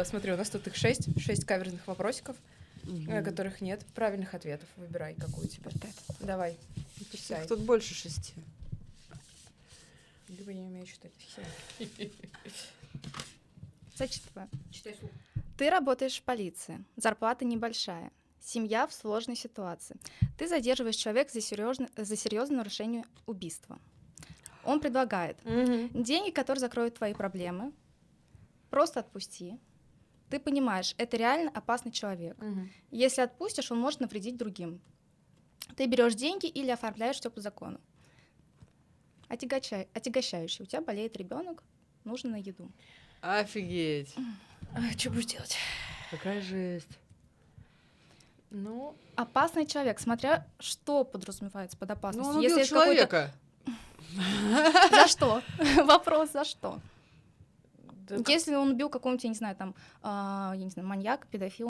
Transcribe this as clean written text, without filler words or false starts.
Смотри, у нас тут их 6 каверзных вопросиков, на которых нет правильных ответов. Выбирай, какую тебе. Давай, читай. Их тут больше 6. Либо я не умею читать. Зачитываю. Читай слух. Ты работаешь в полиции, зарплата небольшая, семья в сложной ситуации. Ты задерживаешь человека за серьезное нарушение убийства. Он предлагает деньги, которые закроют твои проблемы. Просто отпусти. Ты понимаешь, это реально опасный человек. Если отпустишь, он может навредить другим. Ты берешь деньги или оформляешь все по закону. Отягощающий. У тебя болеет ребенок, нужно на еду. Офигеть. Что будешь делать? Какая жесть. Ну, Опасный человек, смотря что подразумевается под Ну, опасностью. он убил Если это какой-то- человека. За что? Вопрос, за что? да Если он убил какого-нибудь, я не знаю, там, маньяка, педофила,